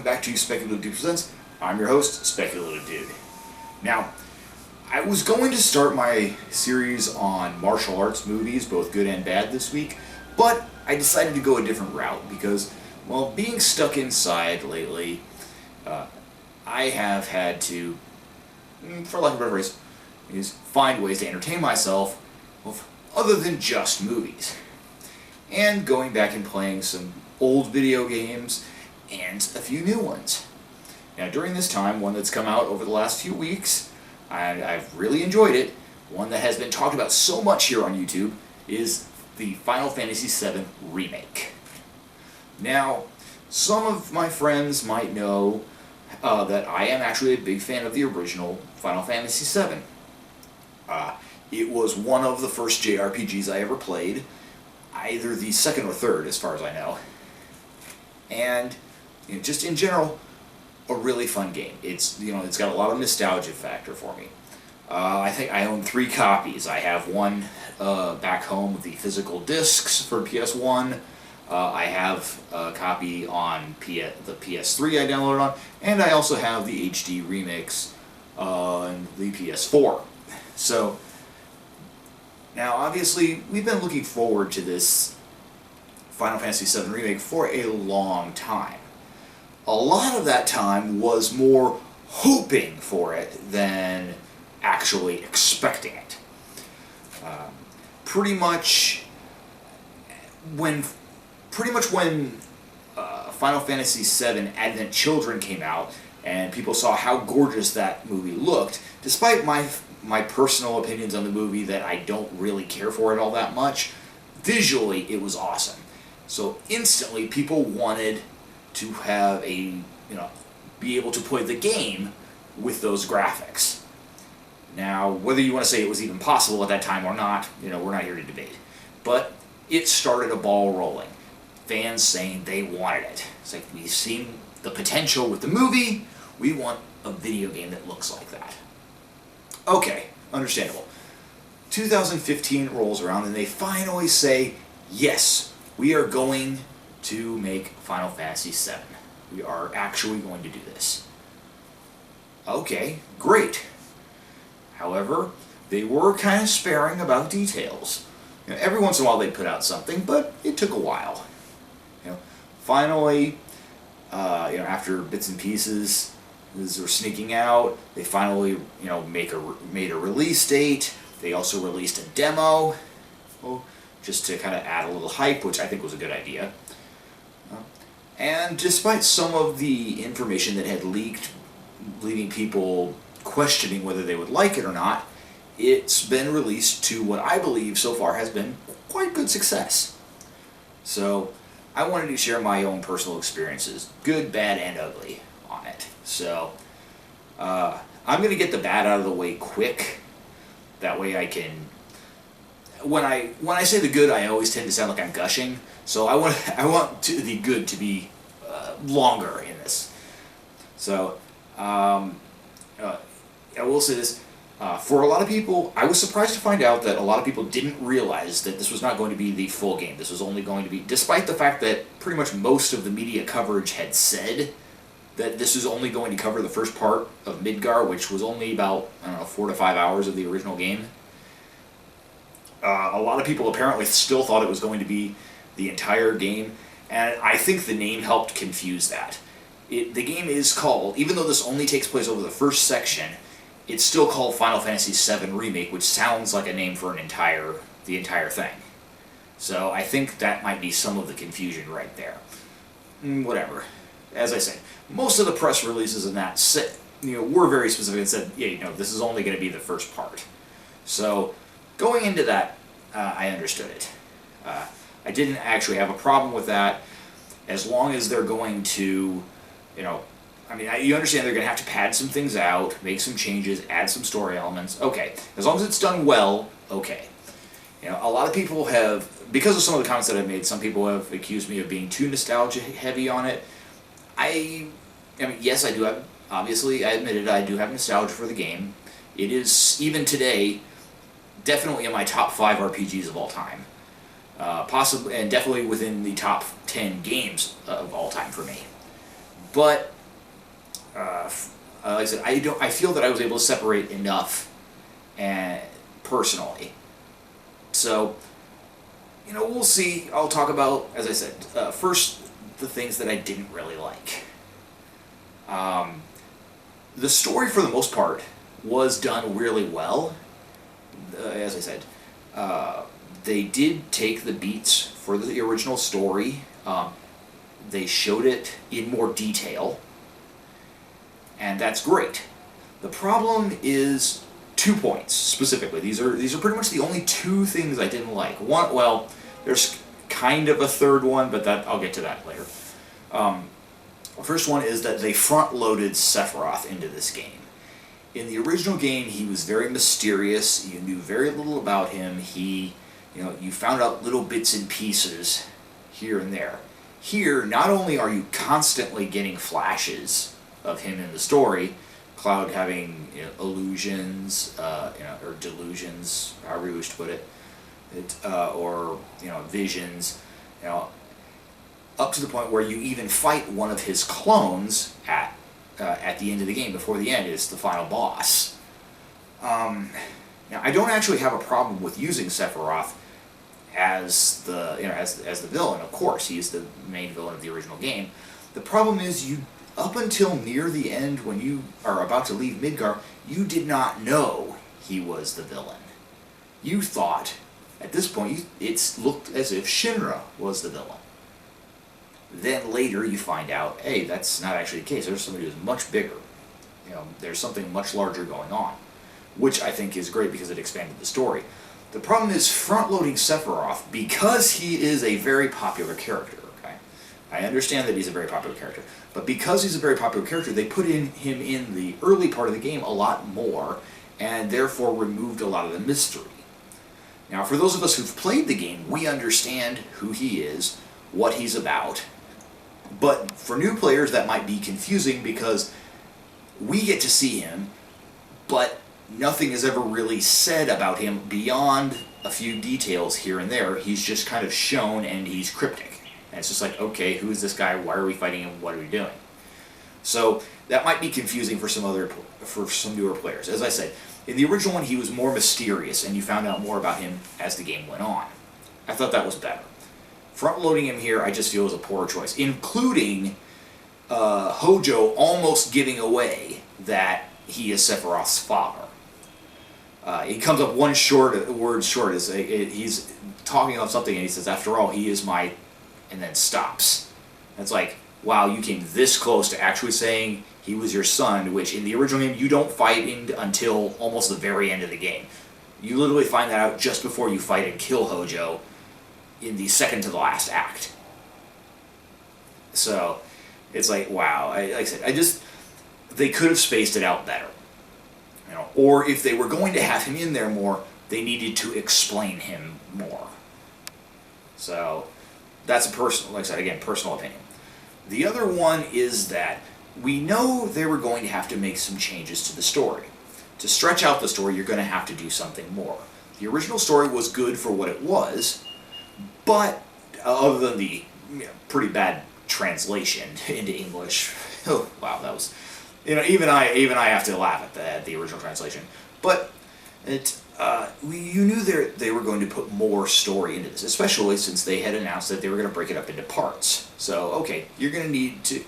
back to Speculative Dude Presents. I'm your host, Speculative Dude. Now, I was going to start my series on martial arts movies, both good and bad, this week, but I decided to go a different route because, well, being stuck inside lately, I have had to, for lack of a better phrase, find ways to entertain myself other than just movies. And going back and playing some old video games and a few new ones. Now, during this time, one that's come out over the last few weeks, I've really enjoyed it. One that has been talked about so much here on YouTube is the Final Fantasy VII Remake. Now, some of my friends might know that I am actually a big fan of the original Final Fantasy VII. It was one of the first JRPGs I ever played, either the second or third, as far as I know. And just in general, a really fun game. It's got a lot of nostalgia factor for me. I think I own 3 copies. I have one back home with the physical discs for PS1. I have a copy on the PS3 I downloaded on, and I also have the HD remix on the PS4. So, now obviously, we've been looking forward to this Final Fantasy VII Remake for a long time. A lot of that time was more hoping for it than actually expecting it. Pretty much when Final Fantasy VII Advent Children came out and people saw how gorgeous that movie looked, despite my personal opinions on the movie that I don't really care for it all that much, visually it was awesome. So instantly people wanted to have be able to play the game with those graphics. Now, whether you want to say it was even possible at that time or not, we're not here to debate. But it started a ball rolling. Fans saying they wanted it. It's like, we've seen the potential with the movie, we want a video game that looks like that. Okay, understandable. 2015 rolls around and they finally say, yes, we are going to make Final Fantasy VII. We are actually going to do this. Okay, great. However, they were kind of sparing about details. Every once in a while they'd put out something, but it took a while. Finally, after bits and pieces were sneaking out, they finally, made a release date. They also released a demo, just to kind of add a little hype, which I think was a good idea. And despite some of the information that had leaked, leaving people questioning whether they would like it or not, it's been released to what I believe so far has been quite good success. So, I wanted to share my own personal experiences, good, bad, and ugly, on it. So, I'm going to get the bad out of the way quick. That way I can... When I say the good, I always tend to sound like I'm gushing. So I want the good to be longer in this. So I will say this: for a lot of people, I was surprised to find out that a lot of people didn't realize that this was not going to be the full game. This was only going to be, despite the fact that pretty much most of the media coverage had said that this was only going to cover the first part of Midgar, which was only about 4 to 5 hours of the original game. A lot of people apparently still thought it was going to be the entire game, and I think the name helped confuse that. The game is called, even though this only takes place over the first section, it's still called Final Fantasy VII Remake, which sounds like a name for the entire thing. So I think that might be some of the confusion right there. Whatever. As I say, most of the press releases in that were very specific and said, this is only going to be the first part. So going into that, I understood it. I didn't actually have a problem with that, as long as they're going to, you understand they're going to have to pad some things out, make some changes, add some story elements. Okay, as long as it's done well, okay. A lot of people have, because of some of the comments that I've made, some people have accused me of being too nostalgia heavy on it. Yes, I do have, obviously, I admitted I do have nostalgia for the game. It is, even today, definitely in my top 5 RPGs of all time. Possibly, and definitely within the top 10 games of all time for me. But like I said, I feel that I was able to separate enough, and personally. So, we'll see. I'll talk about, as I said, first the things that I didn't really like. The story, for the most part, was done really well. As I said, they did take the beats for the original story. They showed it in more detail, and that's great. The problem is 2 points specifically. These are pretty much the only 2 things I didn't like. One, well, there's kind of a third one, but I'll get to that later. The first one is that they front-loaded Sephiroth into this game. In the original game, he was very mysterious. You knew very little about him. You found out little bits and pieces here and there. Here, not only are you constantly getting flashes of him in the story, Cloud having illusions, or delusions, however you wish to put it, or visions, up to the point where you even fight one of his clones at the end of the game. Before the end, it's the final boss. Now, I don't actually have a problem with using Sephiroth as the as the villain. Of course, he's the main villain of the original game. The problem is, up until near the end, when you are about to leave Midgar, you did not know he was the villain. You thought, at this point, it looked as if Shinra was the villain. Then later you find out, hey, that's not actually the case. There's somebody who's much bigger. There's something much larger going on, which I think is great because it expanded the story. The problem is front-loading Sephiroth, because he is a very popular character, okay? I understand that he's a very popular character, but because he's a very popular character, they put him in the early part of the game a lot more, and therefore removed a lot of the mystery. Now, for those of us who've played the game, we understand who he is, what he's about, but for new players that might be confusing because we get to see him, but nothing is ever really said about him beyond a few details here and there. He's just kind of shown, and he's cryptic. And it's just like, okay, who is this guy? Why are we fighting him? What are we doing? So that might be confusing for some newer players. As I said, in the original one, he was more mysterious, and you found out more about him as the game went on. I thought that was better. Front-loading him here, I just feel is a poor choice, including Hojo almost giving away that he is Sephiroth's father. He comes up one word short. He's talking about something, and he says, "After all, he is my," and then stops. It's like, wow, you came this close to actually saying he was your son, which in the original game you don't fight until almost the very end of the game. You literally find that out just before you fight and kill Hojo in the second to the last act. So it's like, wow. Like I said, they could have spaced it out better. Or if they were going to have him in there more, they needed to explain him more. So that's a personal, like I said, again, personal opinion. The other one is that we know they were going to have to make some changes to the story. To stretch out the story, you're going to have to do something more. The original story was good for what it was, but other than the pretty bad translation into English, oh wow, that was, even I have to laugh at the original translation. But you knew they were going to put more story into this, especially since they had announced that they were going to break it up into parts. So okay, you're going to need to,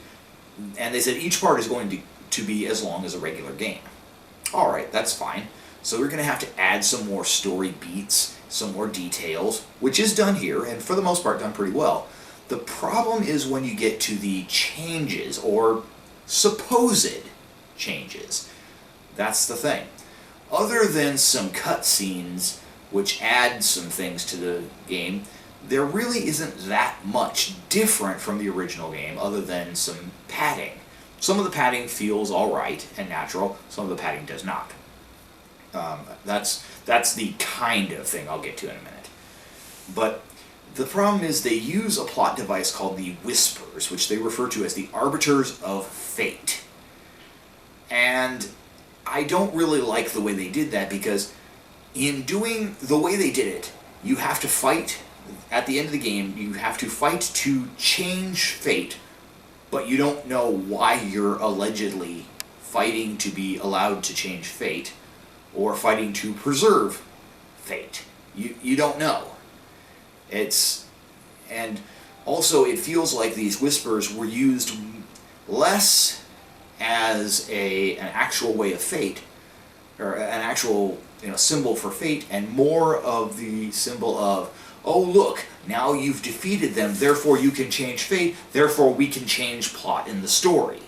and they said each part is going to be as long as a regular game. All right, that's fine. So we're going to have to add some more story beats, some more details, which is done here, and for the most part done pretty well. The problem is when you get to the changes, or supposed changes. That's the thing. Other than some cutscenes, which add some things to the game, there really isn't that much different from the original game, other than some padding. Some of the padding feels alright and natural, some of the padding does not. That's the kind of thing I'll get to in a minute. But the problem is they use a plot device called the Whispers, which they refer to as the Arbiters of Fate. And I don't really like the way they did that, because in doing the way they did it, you have to fight, at the end of the game, you have to fight to change fate but you don't know why you're allegedly fighting to be allowed to change fate, or fighting to preserve fate. You don't know. And also it feels like these whispers were used less as an actual way of fate, or an actual symbol for fate, and more of the symbol of, oh look, now you've defeated them, therefore you can change fate, therefore we can change plot in the story.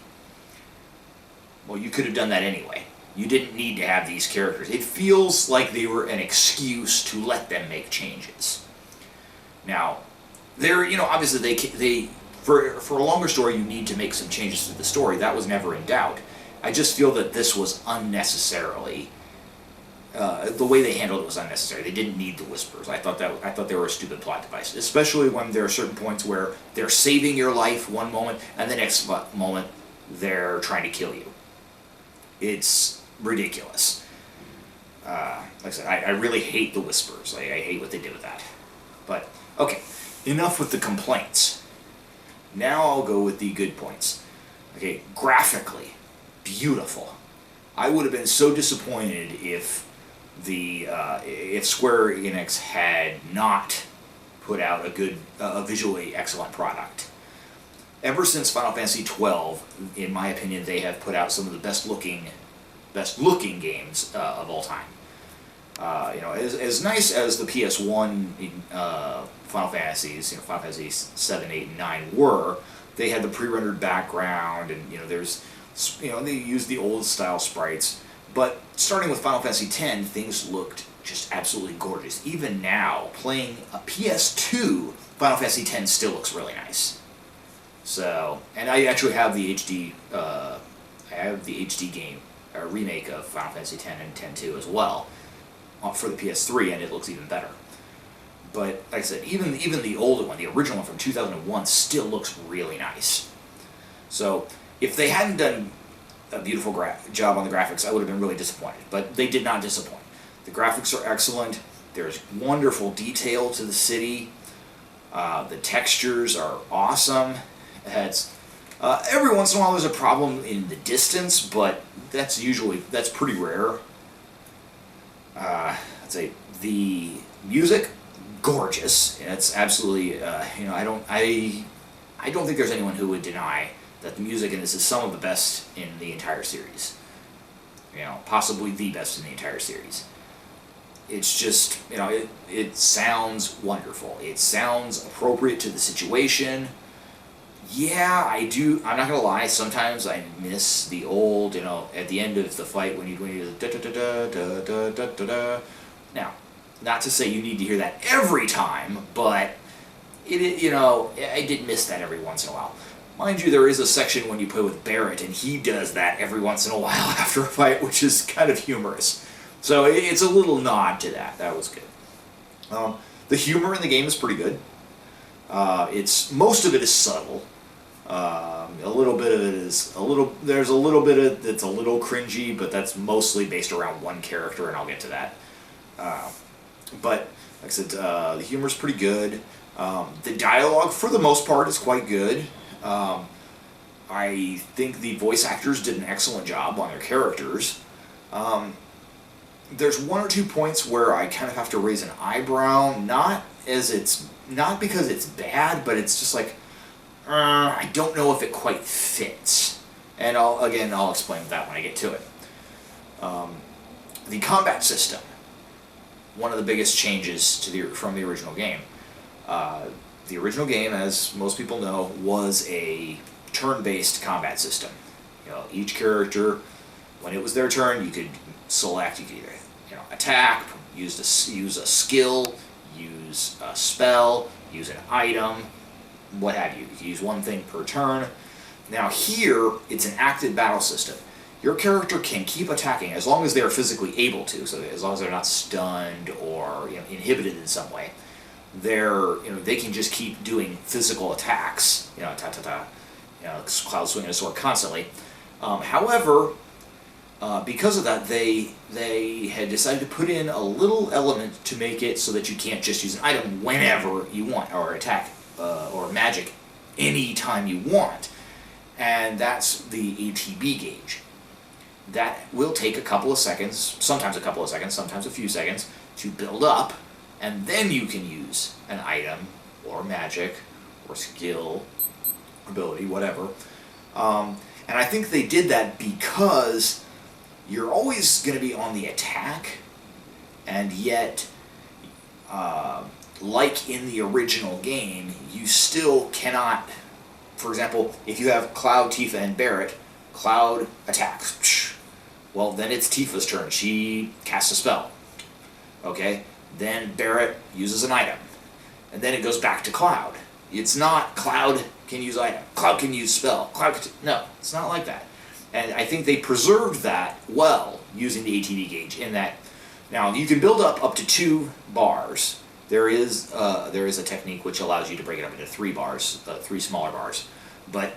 Well, you could have done that anyway. You didn't need to have these characters. It feels like they were an excuse to let them make changes. Now, they're, obviously they for a longer story you need to make some changes to the story. That was never in doubt. I just feel that this was unnecessarily, the way they handled it was unnecessary. They didn't need the whispers. I thought they were a stupid plot device, especially when there are certain points where they're saving your life one moment and the next moment they're trying to kill you. It's ridiculous. Like I said, I really hate the whispers. I hate what they did with that. But, okay, enough with the complaints. Now I'll go with the good points. Okay, graphically, beautiful. I would have been so disappointed if Square Enix had not put out a visually excellent product. Ever since Final Fantasy XII, in my opinion, they have put out some of the best looking games of all time. As nice as the PS1 Final Fantasies, Final Fantasy 7, 8, and 9 were, they had the pre-rendered background, and they used the old style sprites. But starting with Final Fantasy X, things looked just absolutely gorgeous. Even now, playing a PS2, Final Fantasy X still looks really nice. So, and I actually have the HD, game, remake of Final Fantasy X and X-2 as well, for the PS3, and it looks even better. But, like I said, even the older one, the original one from 2001, still looks really nice. So, if they hadn't done a beautiful job on the graphics, I would have been really disappointed. But they did not disappoint. The graphics are excellent. There's wonderful detail to the city. The textures are awesome. Every once in a while there's a problem in the distance, but that's pretty rare. I'd say the music, gorgeous. It's absolutely, I don't think there's anyone who would deny that the music in this is some of the best in the entire series. Possibly the best in the entire series. It's just, it sounds wonderful. It sounds appropriate to the situation. Yeah, I do. I'm not gonna lie. Sometimes I miss the old, at the end of the fight when you da da da da da da da da. Now, not to say you need to hear that every time, but I did miss that every once in a while. Mind you, there is a section when you play with Barret, and he does that every once in a while after a fight, which is kind of humorous. So it's a little nod to that. That was good. The humor in the game is pretty good. Most of it is subtle. A little bit of it is there's a little bit of that's a little cringy, but that's mostly based around one character, and I'll get to that. But like I said, the humor's pretty good. The dialogue, for the most part, is quite good. I think the voice actors did an excellent job on their characters. There's one or two points where I kind of have to raise an eyebrow, not because it's bad, but it's just like, I don't know if it quite fits. And I'll explain that when I get to it. The combat system, one of the biggest changes from the original game. The original game, as most people know, was a turn-based combat system. Each character, when it was their turn, you could select. You could either attack, use a skill, use a spell, use an item, what have you. You can use one thing per turn. Now here, it's an active battle system. Your character can keep attacking as long as they are physically able to, so as long as they're not stunned or inhibited in some way. They can just keep doing physical attacks, cloud swinging a sword constantly. However, because of that, they had decided to put in a little element to make it so that you can't just use an item whenever you want, or attack or magic anytime you want. and that's the ATB gauge. That will take a couple of seconds, sometimes a couple of seconds, sometimes a few seconds, to build up, and then you can use an item, or magic, or skill, ability, whatever. And I think they did that because you're always going to be on the attack, and yet, like in the original game, you still cannot, for example, if you have Cloud, Tifa, and Barret, Cloud attacks. Well, then it's Tifa's turn. She casts a spell. Okay? Then Barret uses an item. And then it goes back to Cloud. It's not Cloud can use item, Cloud can use spell, no, it's not like that. And I think they preserved that well using the ATB gauge in that, now you can build up to 2 bars. There is a technique which allows you to break it up into 3 bars, 3 smaller bars. But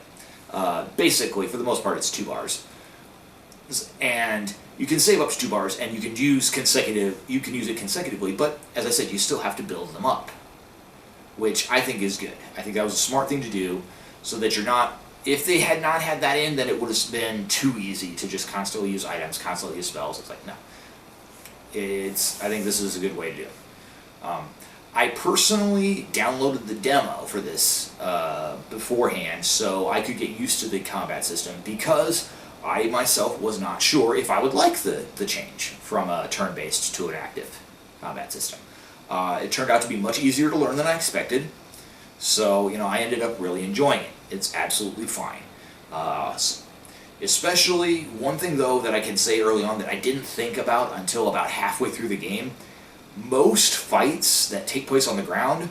basically, for the most part, it's 2 bars. And you can save up to 2 bars, and you can use it consecutively, but as I said, you still have to build them up, which I think is good. I think that was a smart thing to do, so that you're not, if they had not had that in, then it would have been too easy to just constantly use items, constantly use spells. It's like, no. I think this is a good way to do it. I personally downloaded the demo for this beforehand, so I could get used to the combat system, because I myself was not sure if I would like the change from a turn-based to an active combat system. It turned out to be much easier to learn than I expected, so I ended up really enjoying it. It's absolutely fine. Especially, one thing though that I can say early on that I didn't think about until about halfway through the game, most fights that take place on the ground,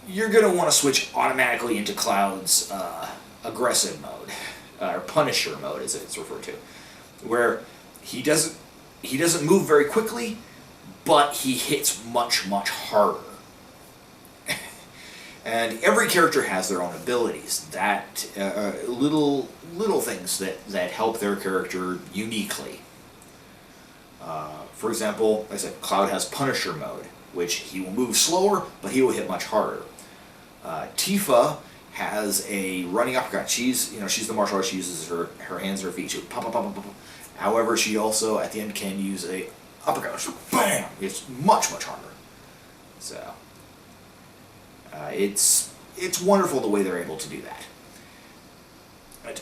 you're going to want to switch automatically into Cloud's aggressive mode, or Punisher mode as it's referred to, where he doesn't move very quickly, but he hits much, much harder. And every character has their own abilities, that little things that help their character uniquely. For example, like I said, Cloud has Punisher mode, which he will move slower, but he will hit much harder. Tifa has a running uppercut. She's the martial artist. She uses her hands and her feet. She pop, pop, pop, pop, pop. However, she also at the end can use a uppercut. So bam! It's much, much harder. So it's wonderful the way they're able to do that.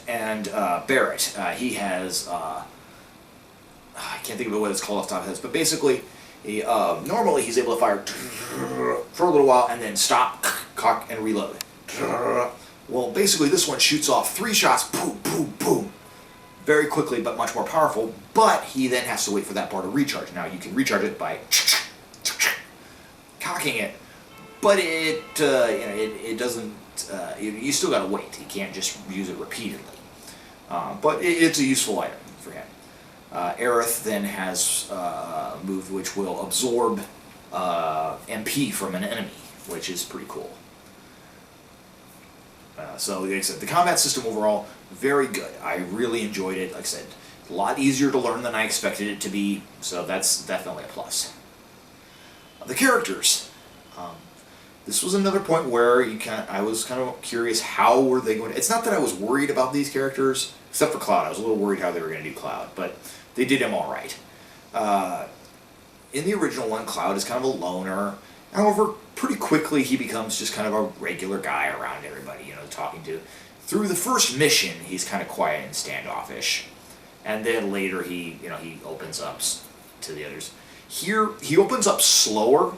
And Barret, he has I can't think of what it's called off the top of his head, but basically, normally he's able to fire for a little while and then stop, cock, and reload. Well, basically this one shoots off 3 shots, boom, boom, boom, very quickly but much more powerful, but he then has to wait for that bar to recharge. Now you can recharge it by cocking it, but it doesn't, you still gotta wait. You can't just use it repeatedly. But it's a useful item for him. Aerith then has a move which will absorb MP from an enemy, which is pretty cool. So, like I said, the combat system overall, very good. I really enjoyed it. Like I said, a lot easier to learn than I expected it to be, so that's definitely a plus. The characters. This was another point where I was kind of curious, how were they going to... It's not that I was worried about these characters, except for Cloud. I was a little worried how they were going to do Cloud, but they did him all right. In the original one, Cloud is kind of a loner. However, pretty quickly he becomes just kind of a regular guy around everybody, talking to. Through the first mission, he's kind of quiet and standoffish. And then later he opens up to the others. Here, he opens up slower,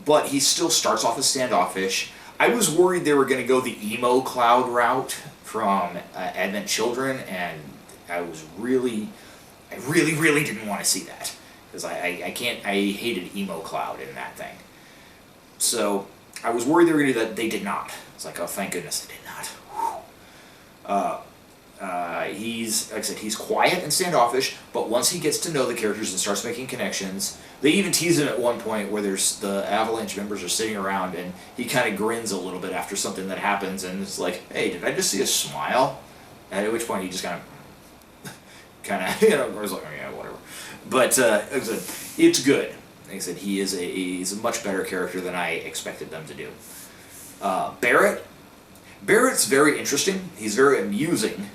but he still starts off as standoffish. I was worried they were going to go the emo Cloud route from Advent Children, and I really didn't want to see that, because I hated emo Cloud in that thing. So I was worried they were going to do that. They did not. It's like, oh, thank goodness they did not. He's, like I said, he's quiet and standoffish, but once he gets to know the characters and starts making connections, they even tease him at one point where the Avalanche members are sitting around, and he kind of grins a little bit after something that happens, and it's like, hey, did I just see a smile? At which point he just kind of, was like, oh, yeah, whatever. But like I said, it's good. Like I said, he's a much better character than I expected them to do. Barret Barret's very interesting. He's very amusing,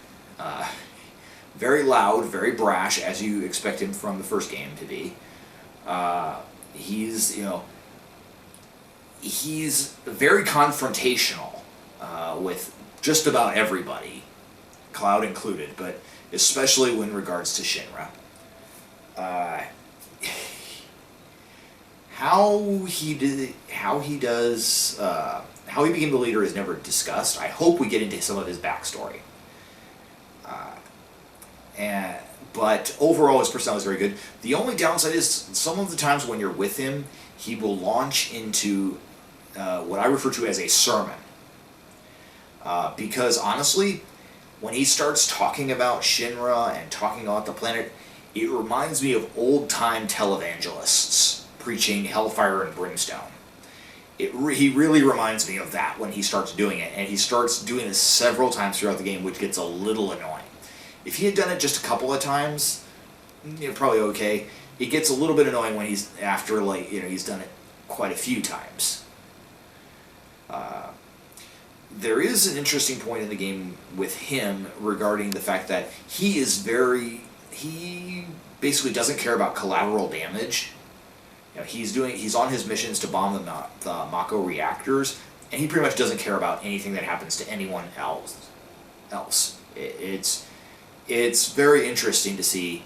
very loud, very brash, as you expect him from the first game to be. He's very confrontational with just about everybody, Cloud included, but especially when regards to Shinra. How he became the leader is never discussed. I hope we get into some of his backstory. But overall, his personality is very good. The only downside is some of the times when you're with him, he will launch into what I refer to as a sermon. Because honestly, when he starts talking about Shinra and talking about the planet, it reminds me of old-time televangelists preaching hellfire and brimstone. He really reminds me of that when he starts doing it, and he starts doing this several times throughout the game, which gets a little annoying. If he had done it just a couple of times, probably okay. It gets a little bit annoying when he's after, he's done it quite a few times. There is an interesting point in the game with him regarding the fact that he basically doesn't care about collateral damage. He's on his missions to bomb the Mako reactors, and he pretty much doesn't care about anything that happens to anyone else. It's very interesting to see.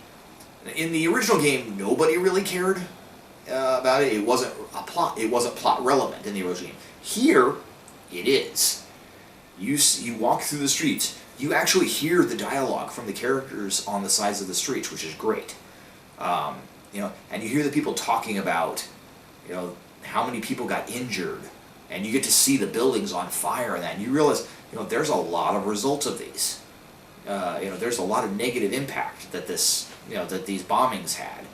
In the original game, nobody really cared about it. It wasn't plot relevant in the original game. Here, it is. You walk through the streets. You actually hear the dialogue from the characters on the sides of the streets, which is great. And you hear the people talking about, how many people got injured, and you get to see the buildings on fire, and that, and you realize, there's a lot of results of these. There's a lot of negative impact that that these bombings had.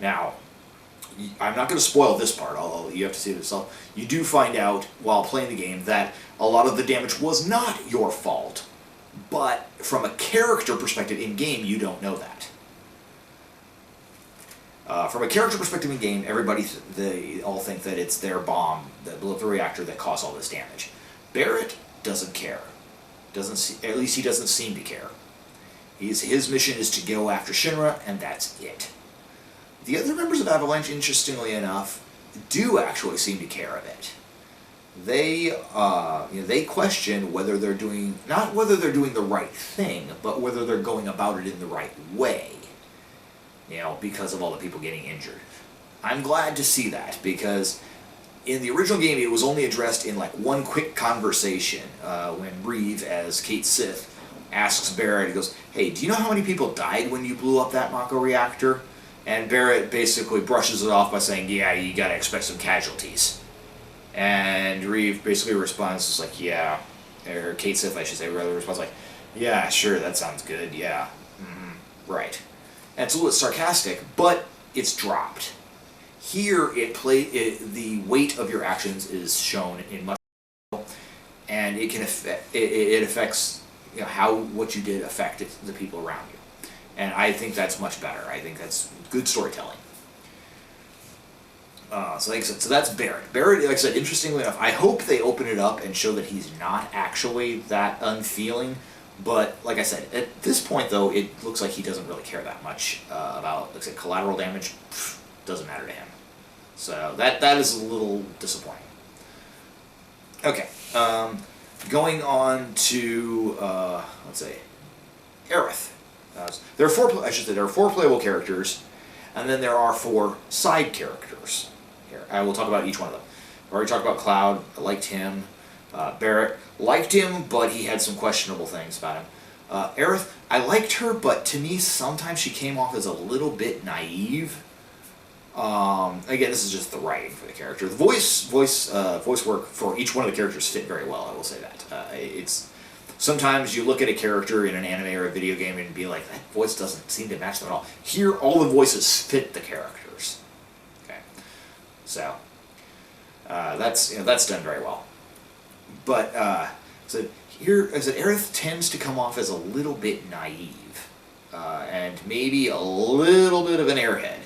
Now, I'm not going to spoil this part, although you have to see it yourself. You do find out while playing the game that a lot of the damage was not your fault, but from a character perspective in-game, you don't know that. From a character perspective in-game, they all think that it's their bomb that blew up the reactor that caused all this damage. Barret doesn't care. At least he doesn't seem to care. His mission is to go after Shinra, and that's it. The other members of Avalanche, interestingly enough, do actually seem to care a bit. They question whether they're doing, not whether they're doing the right thing, but whether they're going about it in the right way. Because of all the people getting injured. I'm glad to see that, because in the original game it was only addressed in one quick conversation when Reeve, as Kate Sith, asks Barret, he goes, "Hey, do you know how many people died when you blew up that Mako reactor?" And Barret basically brushes it off by saying, "Yeah, you gotta expect some casualties." And Reeve basically responds yeah, or Kate Sith, I should say, rather responds "Yeah, sure, that sounds good, yeah, right." And it's a little sarcastic, but it's dropped. Here, the weight of your actions is shown in much more, and it affects how what you did affected the people around you. And I think that's much better. I think that's good storytelling. So like I said, so that's Barret. Barret, like I said, interestingly enough, I hope they open it up and show that he's not actually that unfeeling. But like I said, at this point though, it looks like he doesn't really care that much about, like I said, collateral damage. Doesn't matter to him. So that is a little disappointing. Okay, going on to let's say Aerith. There are four playable characters, and then there are 4 side characters. Here, I will talk about each one of them. I already talked about Cloud. I liked him. Barret, liked him, but he had some questionable things about him. Aerith, I liked her, but to me sometimes she came off as a little bit naive. Again, this is just the writing for the character. The voice work for each one of the characters fit very well, I will say that. It's sometimes you look at a character in an anime or a video game and be like, that voice doesn't seem to match them at all. Here, all the voices fit the characters. Okay, so that's done very well. But so here, as Aerith tends to come off as a little bit naive, and maybe a little bit of an airhead.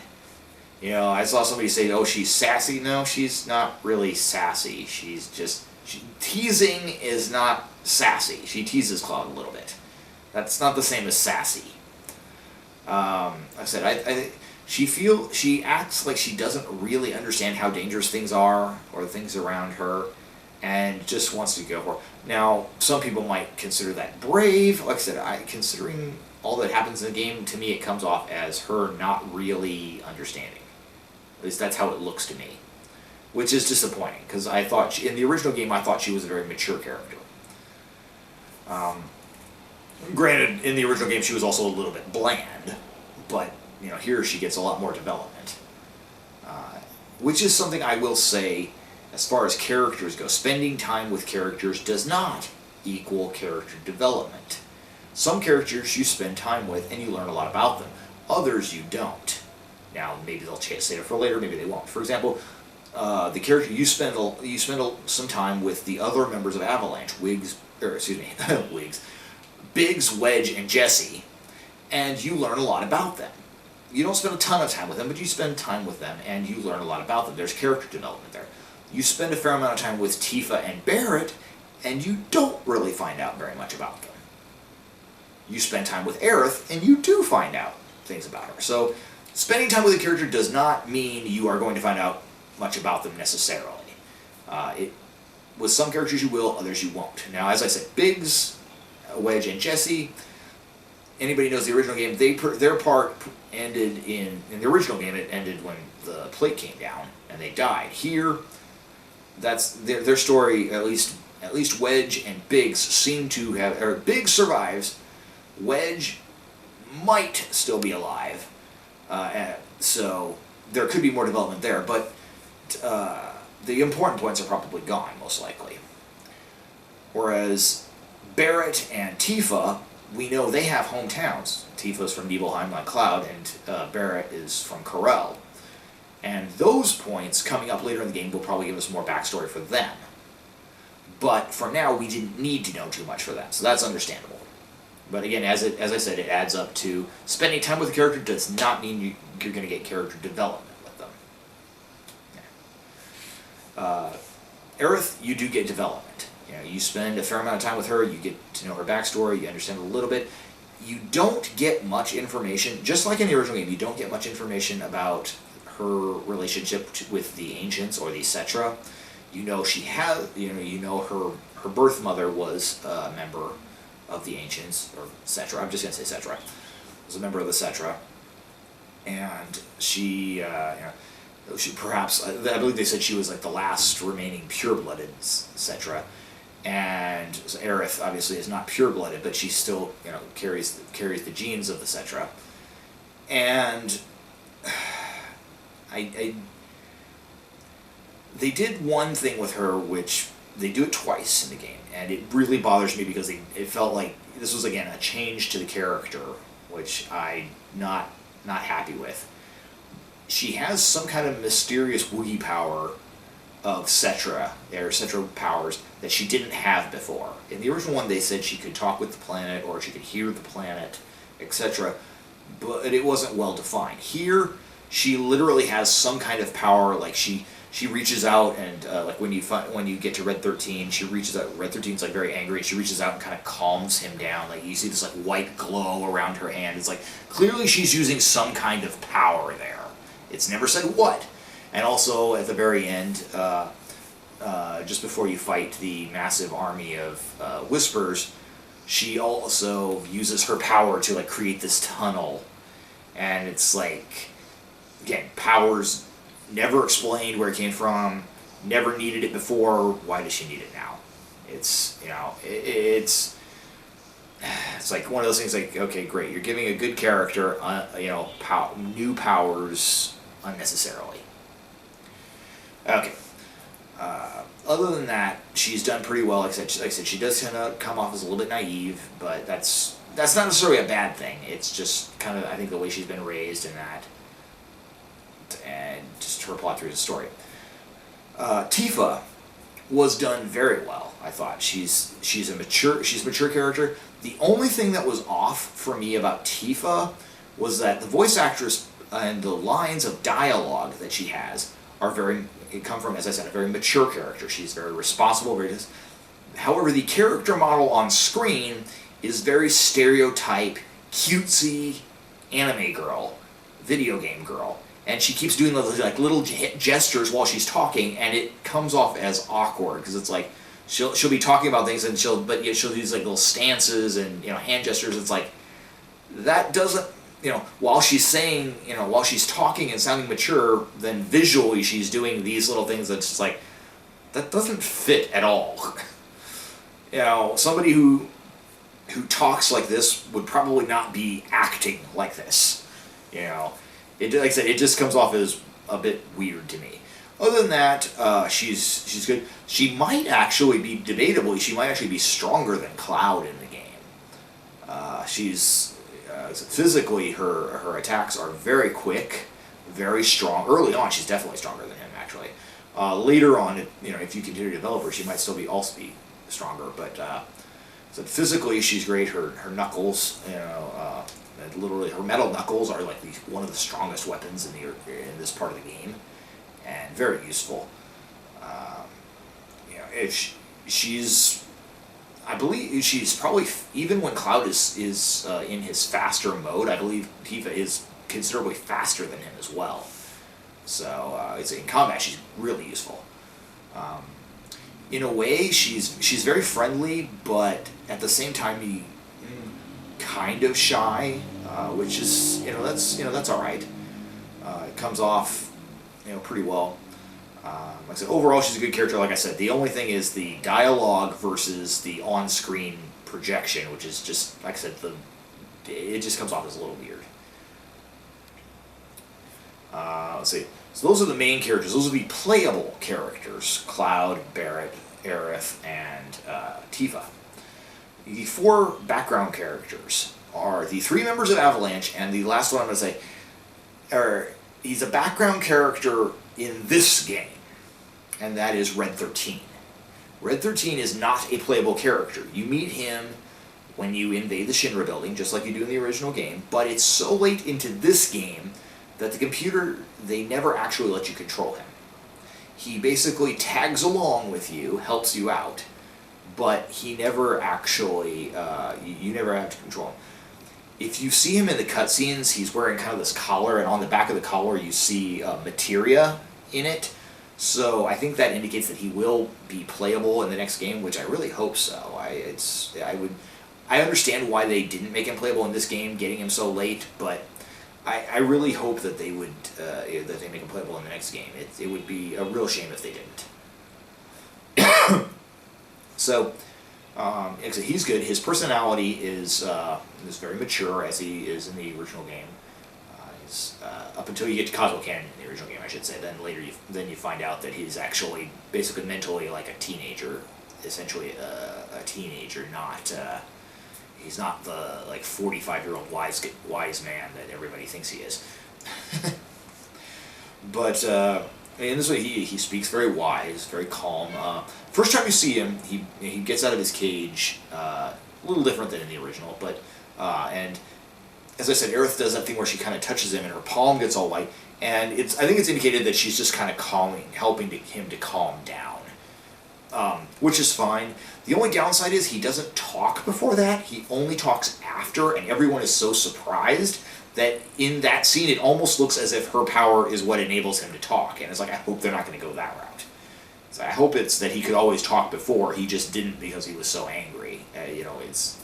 I saw somebody say, "Oh, she's sassy." No, she's not really sassy. She's just Teasing is not sassy. She teases Cloud a little bit. That's not the same as sassy. Like I said, she acts like she doesn't really understand how dangerous things are or the things around her, and just wants to go for it. Now, some people might consider that brave. Like I said, considering all that happens in the game, to me it comes off as her not really understanding. At least that's how it looks to me, which is disappointing, because I thought in the original game I thought she was a very mature character. Granted, in the original game she was also a little bit bland, but here she gets a lot more development, which is something I will say. As far as characters go, spending time with characters does not equal character development. Some characters you spend time with and you learn a lot about them. Others you don't. Now, maybe they'll save it for later, maybe they won't. For example, the character you spend some time with the other members of Avalanche, Biggs, Wedge, and Jessie, and you learn a lot about them. You don't spend a ton of time with them, but you spend time with them and you learn a lot about them. There's character development there. You spend a fair amount of time with Tifa and Barret, and you don't really find out very much about them. You spend time with Aerith, and you do find out things about her. So, spending time with a character does not mean you are going to find out much about them necessarily. With some characters you will, others you won't. Now, as I said, Biggs, Wedge, and Jessie, anybody knows the original game, their part ended in the original game, it ended when the plate came down, and they died. Here, that's their story. At least Wedge and Biggs seem to have. Or Biggs survives. Wedge might still be alive, so there could be more development there. But the important points are probably gone, most likely. Whereas Barret and Tifa, we know they have hometowns. Tifa's from Nibelheim, like Cloud, and Barret is from Corel. And those points, coming up later in the game, will probably give us more backstory for them. But for now, we didn't need to know too much for that, so that's understandable. But again, as I said, it adds up to spending time with a character does not mean you're going to get character development with them. Yeah. Aerith, you do get development. You spend a fair amount of time with her, you get to know her backstory, you understand a little bit. You don't get much information, just like in the original game, you don't get much information about her relationship with the Ancients or the Cetra. Her birth mother was a member of the Ancients, or Cetra, I'm just going to say Cetra, was a member of the Cetra, and she perhaps, I believe they said she was like the last remaining pure-blooded Cetra, and so Aerith obviously is not pure-blooded, but she still, carries the genes of the Cetra, and they did one thing with her, which they do it twice in the game, and it really bothers me because it felt like this was, again, a change to the character, which I'm not happy with. She has some kind of mysterious woogie power of Cetra, or Cetra powers, that she didn't have before. In the original one, they said she could talk with the planet, or she could hear the planet, etc., but it wasn't well defined. Here, she literally has some kind of power, like she reaches out and like when you get to Red 13, she reaches out. Red 13's like very angry, and she reaches out and kind of calms him down. Like you see this like white glow around her hand. It's like clearly she's using some kind of power there. It's never said what. And also at the very end, just before you fight the massive army of Whispers, she also uses her power to like create this tunnel, and it's like, again, powers never explained where it came from, never needed it before. Why does she need it now? It's it's like one of those things. Like, okay, great, you're giving a good character new powers unnecessarily. Okay. Other than that, she's done pretty well. Like I said, she does kind of come off as a little bit naive, but that's not necessarily a bad thing. It's just kind of, I think, the way she's been raised in that, and just her plot through the story. Tifa was done very well, I thought. She's a mature character. The only thing that was off for me about Tifa was that the voice actress and the lines of dialogue that she has are very, come from, as I said, a very mature character. She's very responsible, however, the character model on screen is very stereotype, cutesy anime girl, video game girl. And she keeps doing like little gestures while she's talking, and it comes off as awkward because it's like she'll be talking about things and she'll use like little stances and hand gestures. It's like that doesn't while she's talking and sounding mature, then visually she's doing these little things that's just like that doesn't fit at all. Somebody who talks like this would probably not be acting like this. Like I said, it just comes off as a bit weird to me. Other than that, she's good. She might actually be, debatably, she might actually be stronger than Cloud in the game. She's physically, her attacks are very quick, very strong. Early on, she's definitely stronger than him. Actually, later on, if you continue to develop her, she might still also be stronger. But so physically, she's great. Her knuckles, literally, her metal knuckles are like one of the strongest weapons in this part of the game, and very useful. If she's, I believe she's probably, even when Cloud is in his faster mode, I believe Tifa is considerably faster than him as well. So in combat, she's really useful. In a way, she's very friendly, but at the same time, kind of shy, which is that's all right. It comes off pretty well. Like I said, overall she's a good character. Like I said, the only thing is the dialogue versus the on-screen projection, which is just, like I said, it just comes off as a little weird. Let's see. So those are the main characters. Those are the playable characters: Cloud, Barret, Aerith, and Tifa. The 4 background characters are the 3 members of Avalanche, and the last one I'm going to say, he's a background character in this game, and that is Red 13. Red 13 is not a playable character. You meet him when you invade the Shinra building, just like you do in the original game, but it's so late into this game that the computer, they never actually let you control him. He basically tags along with you, helps you out, but he never actually, you never have to control him. If you see him in the cutscenes, he's wearing kind of this collar, and on the back of the collar you see materia in it. So I think that indicates that he will be playable in the next game, which I really hope so. I understand why they didn't make him playable in this game, getting him so late, but I really hope that they would that they make him playable in the next game. It would be a real shame if they didn't. So. He's good. His personality is very mature, as he is in the original game. Up until you get to Cosmo Canyon in the original game, I should say. Then later, you find out that he's actually basically mentally like a teenager, essentially a teenager. He's not the 45-year-old wise man that everybody thinks he is. But. In this way, he speaks very wise, very calm. First time you see him, he gets out of his cage, a little different than in the original, but and as I said, Aerith does that thing where she kind of touches him and her palm gets all white, and I think it's indicated that she's just kind of helping him to calm down, which is fine. The only downside is he doesn't talk before that. He only talks after, and everyone is so surprised that in that scene it almost looks as if her power is what enables him to talk, and it's like, I hope they're not going to go that route. So I hope it's that he could always talk before, he just didn't because he was so angry. That's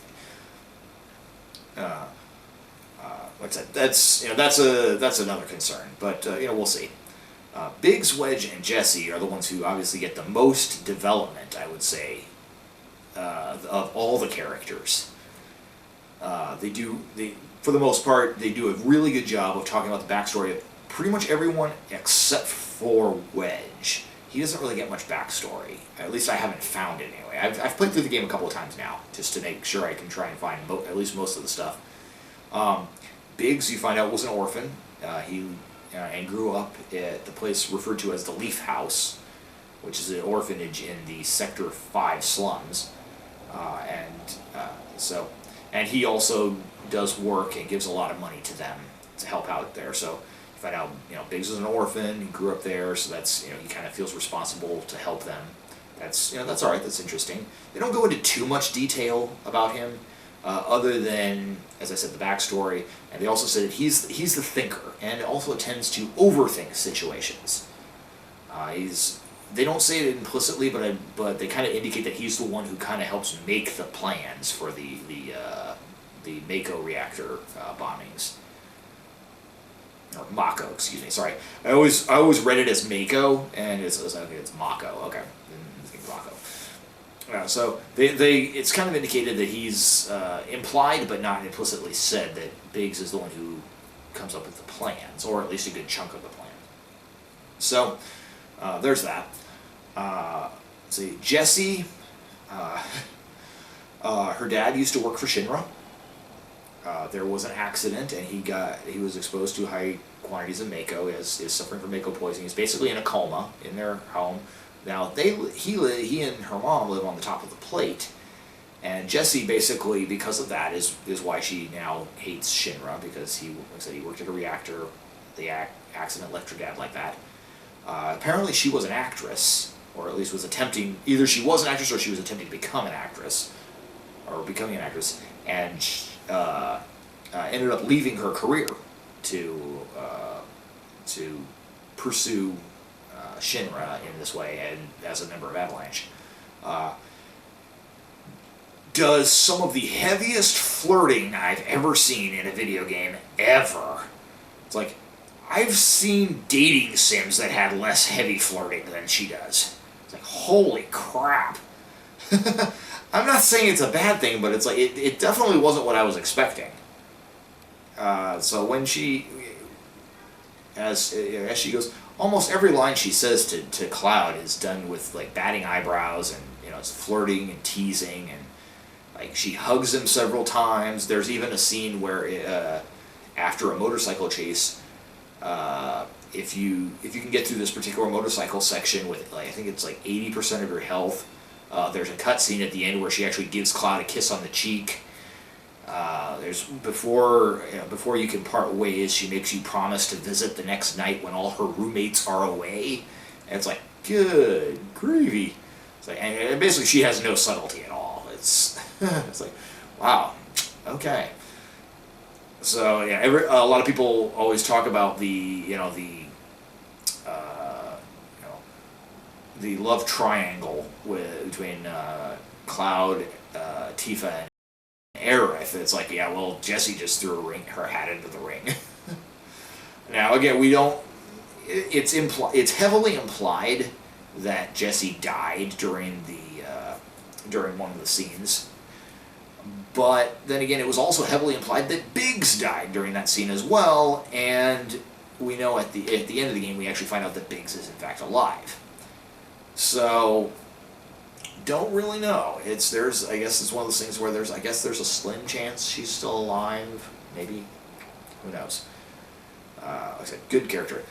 another concern, but we'll see. Biggs, Wedge, and Jessie are the ones who obviously get the most development, I would say, of all the characters. For the most part, they do a really good job of talking about the backstory of pretty much everyone except for Wedge. He doesn't really get much backstory. At least I haven't found it anyway. I've played through the game a couple of times now, just to make sure I can try and find at least most of the stuff. Biggs, you find out, was an orphan. He grew up at the place referred to as the Leaf House, which is an orphanage in the Sector 5 slums. And he also does work and gives a lot of money to them to help out there. So find out, Biggs is an orphan. He grew up there, so that's, he kind of feels responsible to help them. That's, that's all right. That's interesting. They don't go into too much detail about him, other than, as I said, the backstory. And they also said that he's the thinker, and also tends to overthink situations. They don't say it implicitly, but they kind of indicate that he's the one who kind of helps make the plans for the Mako reactor bombings. Or Mako, excuse me. Sorry, I always read it as Mako, and it's Mako. Okay, I think Mako. So it's kind of indicated that he's implied, but not implicitly said, that Biggs is the one who comes up with the plans, or at least a good chunk of the plan. So there's that. Let's see, Jessie. Her dad used to work for Shinra. There was an accident, and he was exposed to high quantities of Mako. Is suffering from Mako poisoning. He's basically in a coma in their home. Now he and her mom live on the top of the plate, and Jessie basically, because of that, is why she now hates Shinra, because like I said, he worked at a reactor. The accident left her dad like that. Apparently, she was an actress, or at least was attempting. Either she was an actress or she was attempting to become an actress, or becoming an actress, and ended up leaving her career to pursue Shinra in this way, and as a member of Avalanche. Does some of the heaviest flirting I've ever seen in a video game ever. It's like, I've seen dating sims that had less heavy flirting than she does. It's like, holy crap. I'm not saying it's a bad thing, but it's like, it definitely wasn't what I was expecting. So when as she goes, almost every line she says to Cloud is done with like batting eyebrows, and it's flirting and teasing, and like she hugs him several times. There's even a scene where after a motorcycle chase, if you can get through this particular motorcycle section with, like, I think it's like 80% of your health, there's a cutscene at the end where she actually gives Cloud a kiss on the cheek. There's before you can part ways, she makes you promise to visit the next night when all her roommates are away, and it's like, good gravy. It's like, and basically she has no subtlety at all. It's it's like, wow, okay. So yeah, a lot of people always talk about the love triangle between Cloud, Tifa, and Aerith. It's like, yeah, well, Jessie just threw her hat into the ring. Now again, we don't. It's heavily implied that Jessie died during one of the scenes. But then again, it was also heavily implied that Biggs died during that scene as well, and we know at the end of the game we actually find out that Biggs is in fact alive. So don't really know. I guess it's one of those things where there's a slim chance she's still alive. Maybe, who knows? Like I said, good character.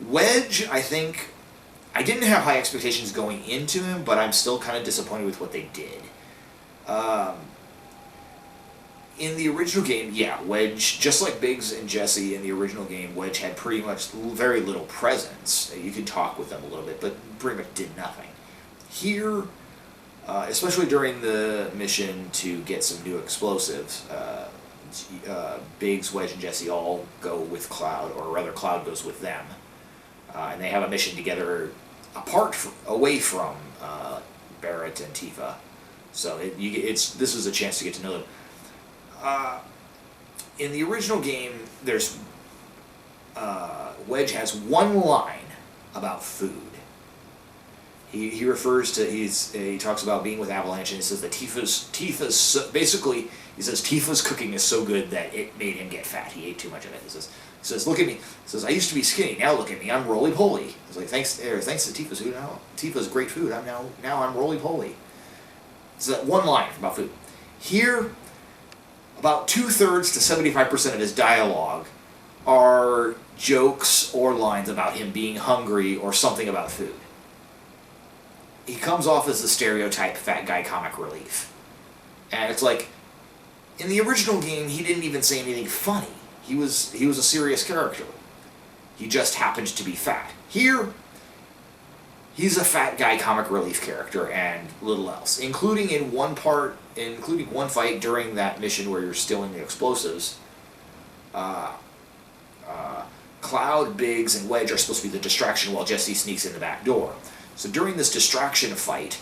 Wedge, I think, I didn't have high expectations going into him, but I'm still kind of disappointed with what they did. In the original game, yeah, Wedge, just like Biggs and Jessie in the original game, Wedge had pretty much very little presence. You could talk with them a little bit, but pretty much did nothing. Here, especially during the mission to get some new explosives, Biggs, Wedge, and Jessie all go with Cloud, or rather Cloud goes with them. And they have a mission together away from Barret and Tifa. So this is a chance to get to know them. In the original game, there's Wedge has one line about food. He refers to he talks about being with Avalanche, and he says that Tifa's cooking is so good that it made him get fat. He ate too much of it. He says, look at me. He says, I used to be skinny. Now look at me. I'm roly poly. He's like, thanks to Tifa's food. Now Tifa's great food. I'm roly poly. So that one line about food. Here, about 2/3 to 75% of his dialogue are jokes or lines about him being hungry or something about food. He comes off as the stereotype fat guy comic relief. And it's like, in the original game, he didn't even say anything funny. He was a serious character. He just happened to be fat. Here, he's a fat guy comic relief character and little else, including one fight during that mission where you're stealing the explosives. Cloud, Biggs, and Wedge are supposed to be the distraction while Jessie sneaks in the back door. So during this distraction fight,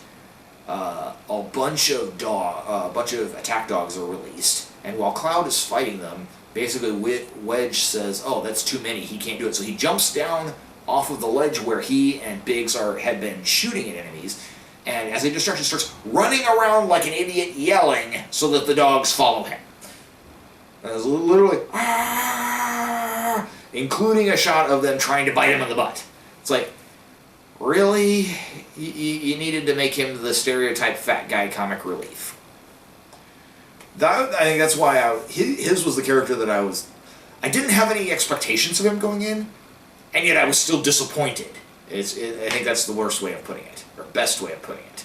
a bunch of attack dogs are released, and while Cloud is fighting them, basically Wedge says, "Oh, that's too many. He can't do it." So he jumps down off of the ledge where he and Biggs had been shooting at enemies, and as a distraction starts running around like an idiot, yelling so that the dogs follow him. And it's literally, "Ah!" including a shot of them trying to bite him in the butt. It's like, really? You needed to make him the stereotype fat guy comic relief. I think that's why his was the character that I didn't have any expectations of him going in, and yet I was still disappointed. I think that's the worst way of putting it, or best way of putting it.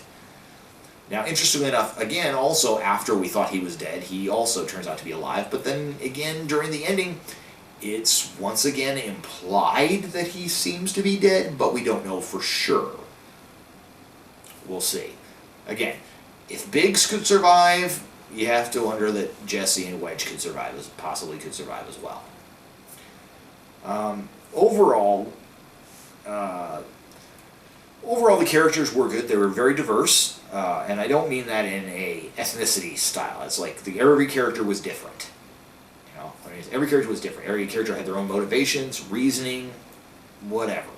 Now, interestingly enough, again, also after we thought he was dead, he also turns out to be alive, but then again, during the ending, it's once again implied that he seems to be dead, but we don't know for sure. We'll see. Again, if Biggs could survive, you have to wonder that Jessie and Wedge possibly could survive as well. Overall, the characters were good. They were very diverse, and I don't mean that in a ethnicity style. It's like every character was different. Every character was different. Every character had their own motivations, reasoning, whatever.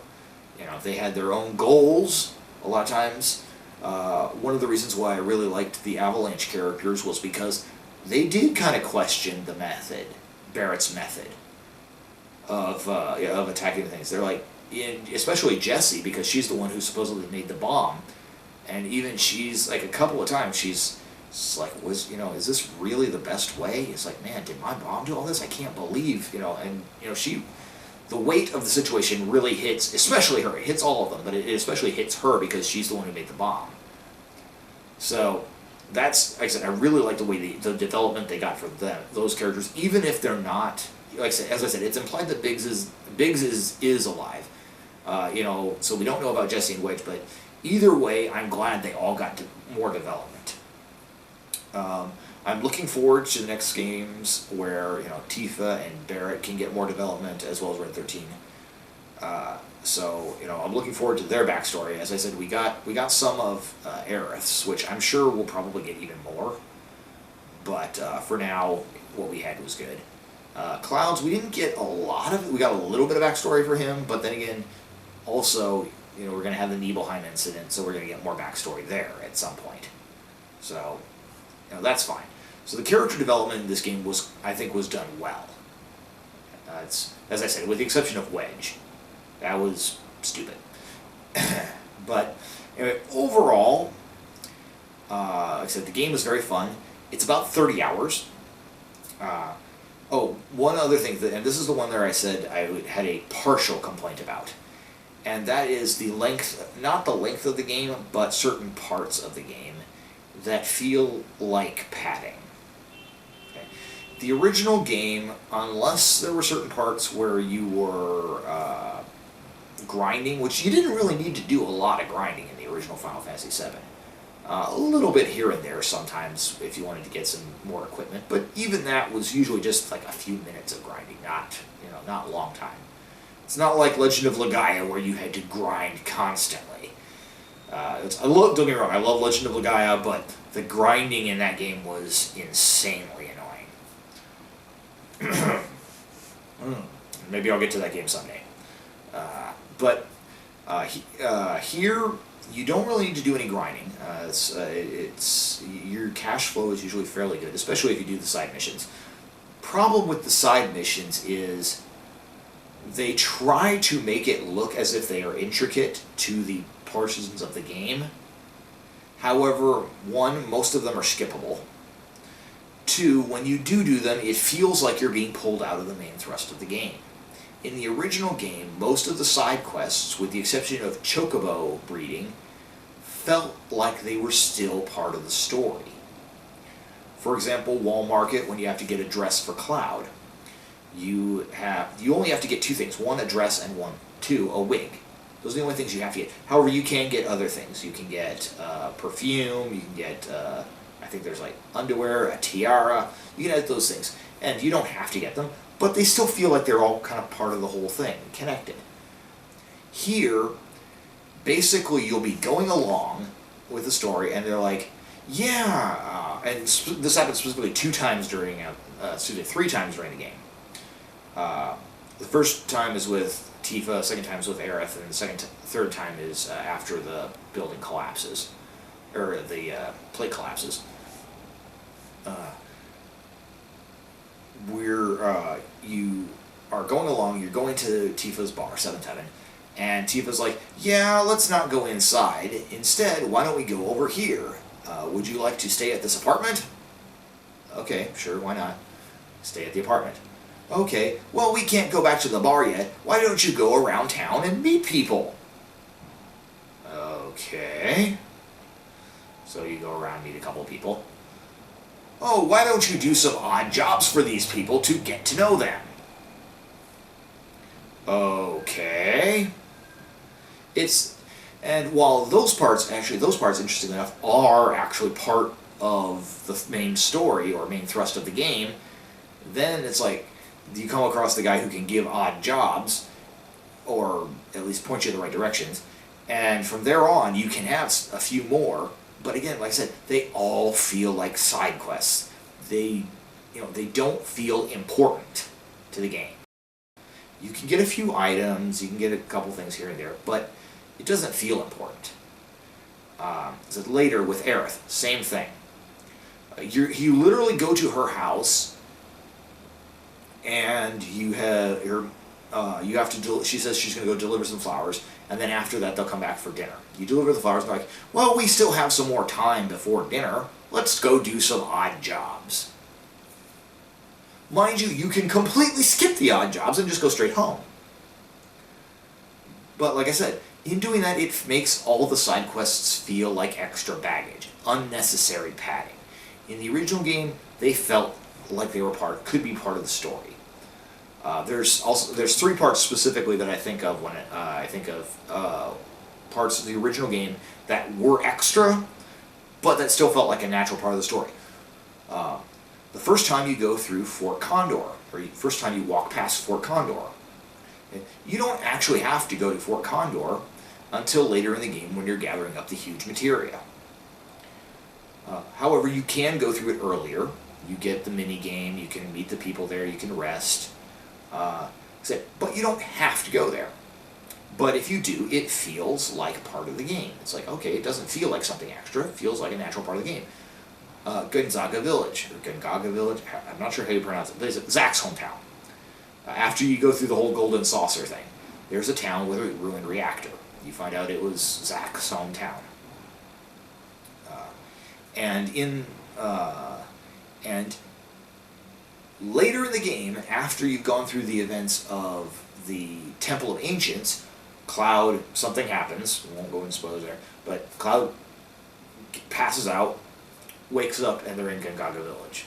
They had their own goals. A lot of times, one of the reasons why I really liked the Avalanche characters was because they did kind of question the method, Barret's method of attacking things. They're like, especially Jessie, because she's the one who supposedly made the bomb, and even she's like a couple of times she's like, is this really the best way? It's like, man, did my mom do all this? I can't believe, and the weight of the situation really hits, especially her. It hits all of them, but it especially hits her because she's the one who made the bomb. So that's, like I said, I really like the way the development they got for those characters, even if they're not. As I said, it's implied that Biggs is alive. So we don't know about Jessie and Wedge, but either way, I'm glad they all got more development. I'm looking forward to the next games where Tifa and Barret can get more development, as well as Red 13. I'm looking forward to their backstory. As I said, we got some of Aerith's, which I'm sure we'll probably get even more. But for now, what we had was good. Clouds, we didn't get a lot of it. We got a little bit of backstory for him, but then again, also, we're going to have the Nibelheim incident, so we're going to get more backstory there at some point. So, that's fine. So the character development in this game I think was done well. It's, as I said, with the exception of Wedge. That was stupid. But anyway, overall, like I said, the game was very fun. It's about 30 hours. One other thing, and this is the one there I said I had a partial complaint about, and that is the length, not the length of the game, but certain parts of the game that feel like padding. Okay. The original game, unless there were certain parts where you were grinding, which you didn't really need to do a lot of grinding in the original Final Fantasy VII. A little bit here and there sometimes if you wanted to get some more equipment, but even that was usually just like a few minutes of grinding, not a long time. It's not like Legend of Legaia where you had to grind constantly. Don't get me wrong, I love Legend of Legaia, but the grinding in that game was insanely annoying. Maybe I'll get to that game someday. Here, you don't really need to do any grinding. Your cash flow is usually fairly good, especially if you do the side missions. Problem with the side missions is they try to make it look as if they are intricate to the portions of the game. However, one, most of them are skippable. Two, when you do them, it feels like you're being pulled out of the main thrust of the game. In the original game, most of the side quests, with the exception of chocobo breeding, felt like they were still part of the story. For example, Wall Market, when you have to get a dress for Cloud. you only have to get two things: one, a dress, and two, a wig. Those are the only things you have to get. However, you can get other things. You can get perfume. You can get I think there's like underwear, a tiara. You can get those things, and you don't have to get them, but they still feel like they're all kind of part of the whole thing, connected. Here, basically, you'll be going along with the story, and they're like, yeah, and this happens specifically three times during the game. The first time is with Tifa, second time is with Aerith, and the third time is after the building collapses, or the plate collapses. You are going along, you're going to Tifa's bar, 7th Heaven, and Tifa's like, yeah, let's not go inside. Instead, why don't we go over here? Would you like to stay at this apartment? Okay, sure, why not? Stay at the apartment. Okay, well, we can't go back to the bar yet. Why don't you go around town and meet people? Okay. So you go around, meet a couple of people. Oh, why don't you do some odd jobs for these people to get to know them? Okay. And while those parts, interestingly enough, are actually part of the main story or main thrust of the game, then it's like, you come across the guy who can give odd jobs, or at least point you in the right directions, and from there on, you can have a few more. But again, like I said, they all feel like side quests. They don't feel important to the game. You can get a few items, you can get a couple things here and there, but it doesn't feel important. So later with Aerith, same thing. You literally go to her house, and you have to. She says she's going to go deliver some flowers, and then after that they'll come back for dinner. You deliver the flowers, and they're like, well, we still have some more time before dinner. Let's go do some odd jobs. Mind you, you can completely skip the odd jobs and just go straight home. But like I said, in doing that, it makes all the side quests feel like extra baggage, unnecessary padding. In the original game, they felt like they could be part of the story. There's three parts specifically that I think of when I think of parts of the original game that were extra, but that still felt like a natural part of the story. The first time you go through Fort Condor, or first time you walk past Fort Condor, you don't actually have to go to Fort Condor until later in the game when you're gathering up the huge materia. However, you can go through it earlier. You get the mini game, you can meet the people there, you can rest. But you don't have to go there. But if you do, it feels like part of the game. It's like, okay, it doesn't feel like something extra, it feels like a natural part of the game. Gonzaga Village, or Gongaga Village, I'm not sure how you pronounce it, but it's Zack's hometown. After you go through the whole Golden Saucer thing, there's a town with a ruined reactor. You find out it was Zack's hometown. And later in the game, after you've gone through the events of the Temple of Ancients, Cloud, something happens, we won't go into spoilers there, but Cloud passes out, wakes up, and they're in Gongaga Village.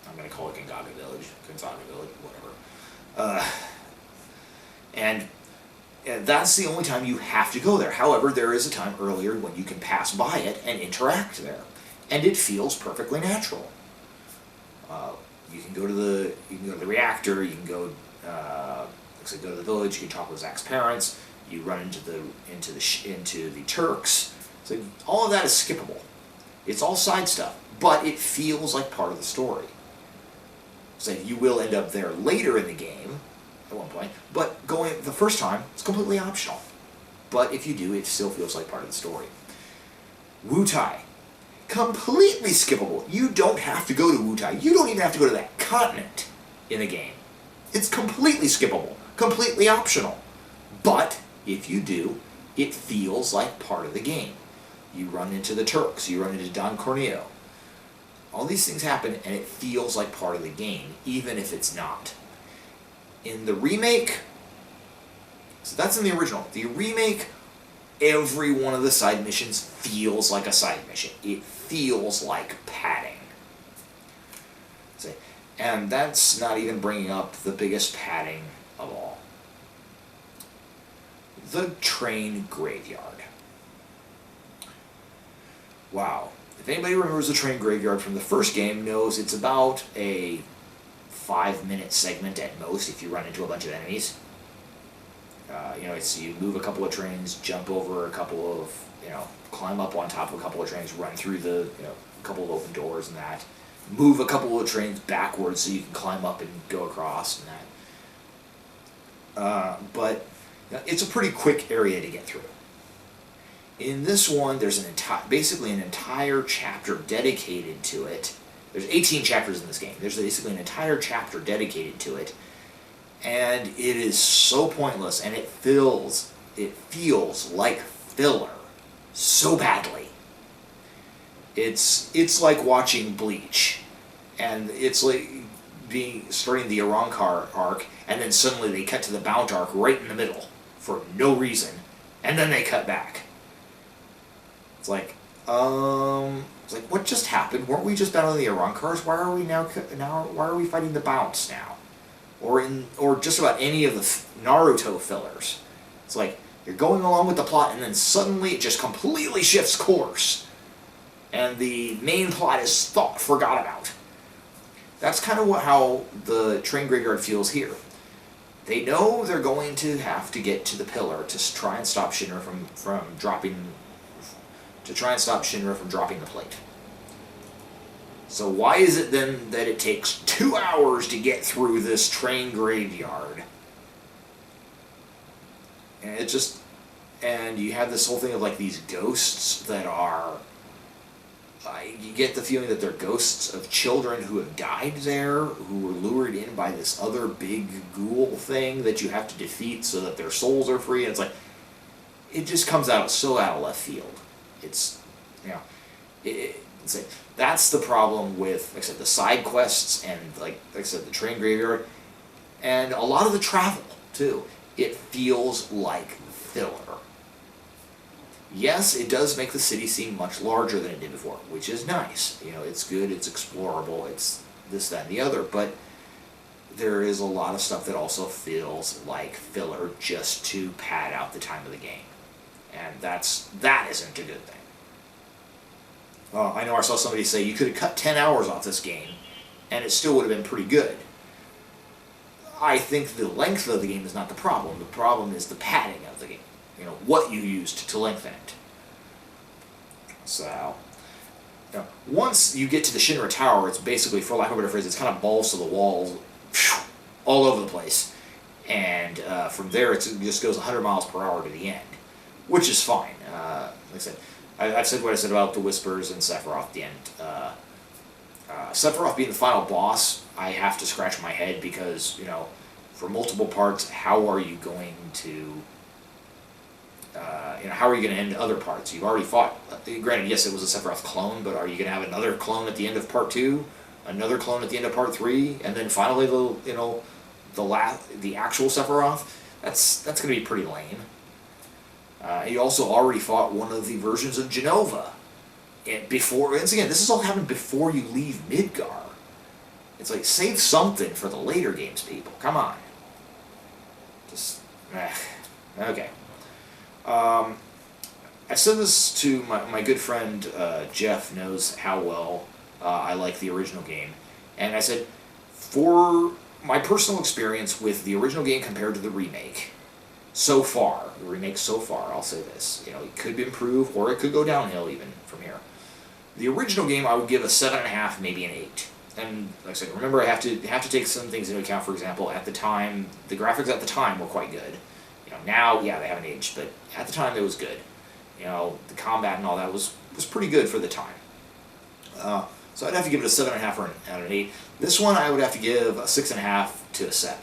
I'm going to call it Gongaga Village, Gonzaga Village, whatever. And that's the only time you have to go there. However, there is a time earlier when you can pass by it and interact there. And it feels perfectly natural. You can go to the reactor. You can go to the village. You can talk with Zack's parents. You run into the Turks. So all of that is skippable. It's all side stuff, but it feels like part of the story. So you will end up there later in the game at one point, but going the first time, it's completely optional. But if you do, it still feels like part of the story. Wutai. Completely skippable. You don't have to go to Wutai. You don't even have to go to that continent in a game. It's completely skippable. Completely optional. But if you do, it feels like part of the game. You run into the Turks. You run into Don Corneo. All these things happen, and it feels like part of the game, even if it's not. In the remake, so that's in the original. The remake, every one of the side missions feels like a side mission. It feels like padding. And that's not even bringing up the biggest padding of all. The train graveyard. Wow. If anybody remembers the train graveyard from the first game, knows it's about a 5-minute segment at most if you run into a bunch of enemies. It's you move a couple of trains, jump over a couple of, climb up on top of a couple of trains, run through the, couple of open doors and that. Move a couple of trains backwards so you can climb up and go across and that. But it's a pretty quick area to get through. In this one, there's basically an entire chapter dedicated to it. There's 18 chapters in this game. There's basically an entire chapter dedicated to it. And it is so pointless, and it feels like filler so badly. It's like watching Bleach, and it's like starting the Arrancar arc, and then suddenly they cut to the Bount arc right in the middle for no reason, and then they cut back. It's like what just happened? Weren't we just battling the Arrancars? Why are we now? Why are we fighting the Bounts now? Or just about any of the Naruto fillers. It's like you're going along with the plot, and then suddenly it just completely shifts course, and the main plot is forgot about. That's kind of how the train graveyard feels here. They know they're going to have to get to the pillar to try and stop Shinra from dropping the plate. So why is it then that it takes 2 hours to get through this train graveyard? And you have this whole thing of like these ghosts that are, you get the feeling that they're ghosts of children who have died there, who were lured in by this other big ghoul thing that you have to defeat so that their souls are free. And it's like, it just comes out so out of left field. That's the problem with, like I said, the side quests and, like I said, the train graveyard, and a lot of the travel, too. It feels like filler. Yes, it does make the city seem much larger than it did before, which is nice. It's good, it's explorable, it's this, that, and the other, but there is a lot of stuff that also feels like filler just to pad out the time of the game. And that isn't a good thing. I know I saw somebody say you could have cut 10 hours off this game, and it still would have been pretty good. I think the length of the game is not the problem. The problem is the padding of the game. What you used to lengthen it. So, once you get to the Shinra Tower, it's basically, for lack of a better phrase, it's kind of balls to the walls, all over the place. And from there, it just goes 100 miles per hour to the end, which is fine. Like I said, I've said what I said about the Whispers and Sephiroth at the end. Sephiroth being the final boss, I have to scratch my head because, for multiple parts, how are you going to end other parts? You've already fought. Granted, yes, it was a Sephiroth clone, but are you going to have another clone at the end of part 2, another clone at the end of part 3, and then finally the actual Sephiroth? That's going to be pretty lame. You also already fought one of the versions of Genova. Once again, this has all happened before you leave Midgar. It's like, save something for the later games, people. Come on. Okay. I said this to my good friend Jeff, knows how well I like the original game. And I said, for my personal experience with the original game compared to the remake, I'll say this, it could improve, or it could go downhill even from here. The original game I would give a 7.5, maybe an 8. And like I said, remember I have to take some things into account. For example, at the time, the graphics at the time were quite good. Now, yeah, they haven't aged, but at the time it was good. The combat and all that was pretty good for the time. So I'd have to give it a 7.5 or an 8. This one I would have to give a 6.5 to a 7.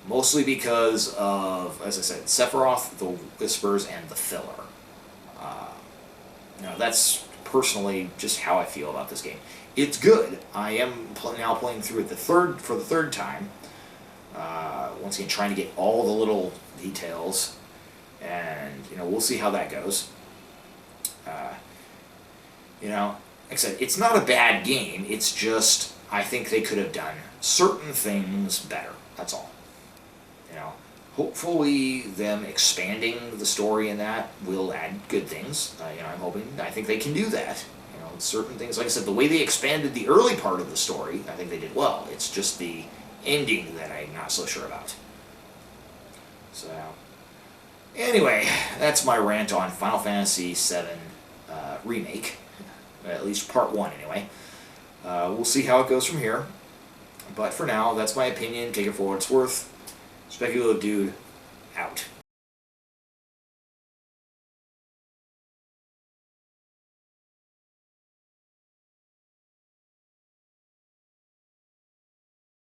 Mostly because of, as I said, Sephiroth, the Whispers, and the filler. That's personally just how I feel about this game. It's good. I am now playing through it for the third time. Once again, trying to get all the little details, and we'll see how that goes. Like I said, it's not a bad game. It's just I think they could have done certain things better. That's all. You know, hopefully them expanding the story in that will add good things. You know, I think they can do that. You know, certain things, like I said, the way they expanded the early part of the story, I think they did well. It's just the ending that I'm not so sure about. So, anyway, that's my rant on Final Fantasy VII Remake. At least part 1, anyway. We'll see how it goes from here. But for now, that's my opinion. Take it for what it's worth. Speculative Dude, out.